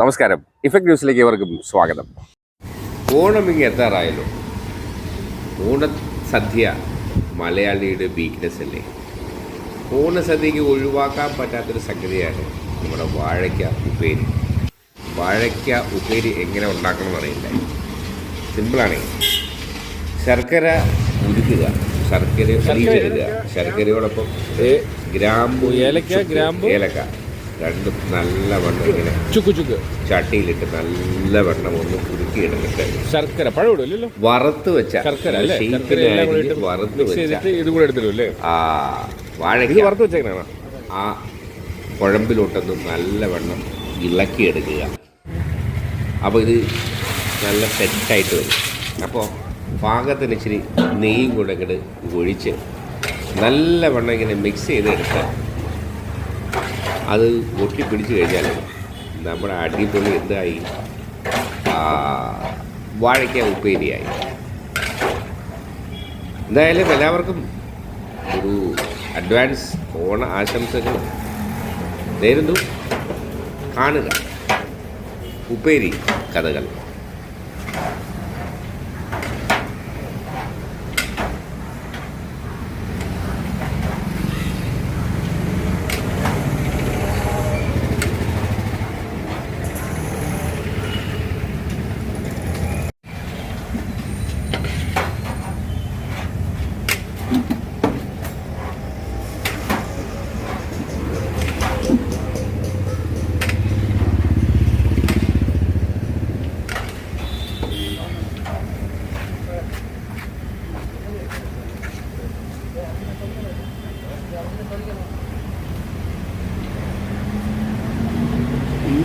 നമസ്കാരം. ഇഫക്ട് ന്യൂസിലേക്ക് ഏവർക്കും സ്വാഗതം. ഓണമിങ്ങ് എത്താറായല്ലോ. ഓണസദ്യ മലയാളിയുടെ വീക്ക്നെസ് അല്ലേ? ഓണസദ്യക്ക് ഒഴിവാക്കാൻ പറ്റാത്തൊരു സംഗതിയാണ് നമ്മുടെ വാഴയ്ക്ക ഉപ്പേരി. വാഴയ്ക്ക ഉപ്പേരി എങ്ങനെ ഉണ്ടാക്കണമെന്ന് അറിയില്ല. സിമ്പിളാണ്. ശർക്കര ഉരുക്കുക, ശർക്കരയോടൊപ്പം ഗ്രാമ്പു, ഏലക്ക രണ്ടും നല്ലവണ്ണം ഇങ്ങനെ ചട്ടിയിലിട്ട് നല്ലവണ്ണം ഒന്ന് കുറുക്കിയെടുത്തിട്ട് ശർക്കര പഴമില്ലല്ലോ, വറുത്ത് വെച്ച വാഴയ്ക്ക വറുത്ത് വെച്ചേക്കണ ആ കുഴമ്പിലോട്ടൊന്ന് നല്ലവണ്ണം ഇളക്കിയെടുക്കുക. അപ്പോൾ ഇത് നല്ല സെറ്റായിട്ട് വരും. അപ്പോൾ പാകത്തിന് ഇച്ചിരി നെയ്യും കൂടെ ഇങ്ങോട്ട് ഒഴിച്ച് നല്ലവണ്ണം ഇങ്ങനെ മിക്സ് ചെയ്തെടുത്ത് അത് ഒട്ടിപ്പിടിച്ച് കഴിഞ്ഞാൽ നമ്മുടെ അടിപൊളി എന്തായി, വാഴയ്ക്ക ഉപ്പേരിയായി. എന്തായാലും എല്ലാവർക്കും ഒരു അഡ്വാൻസ് ഓണ ആശംസകൾ നേരുന്നു. കാണുക ഉപ്പേരി കഥകൾ.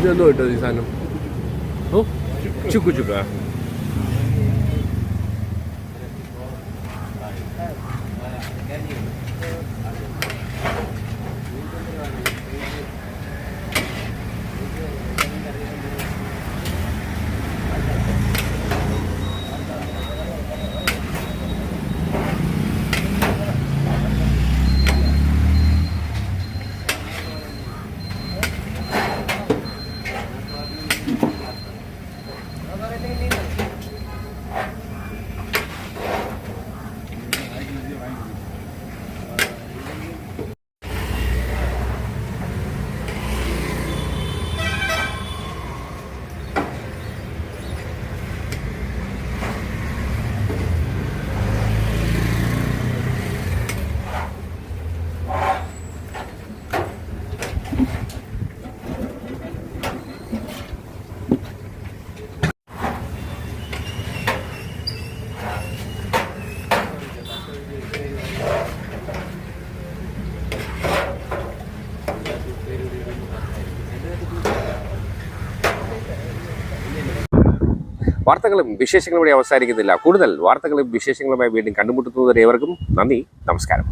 ഇതെന്തോ കിട്ടോ ഈ സാധനം? ഓ ചുക്ക വാർത്തകളും വിശേഷങ്ങളും ഇവിടെ അവസാനിക്കുന്നില്ല. കൂടുതൽ വാർത്തകളും വിശേഷങ്ങളുമായി വീണ്ടും കണ്ടുമുട്ടുന്നവരെ ഏവർക്കും നന്ദി, നമസ്കാരം.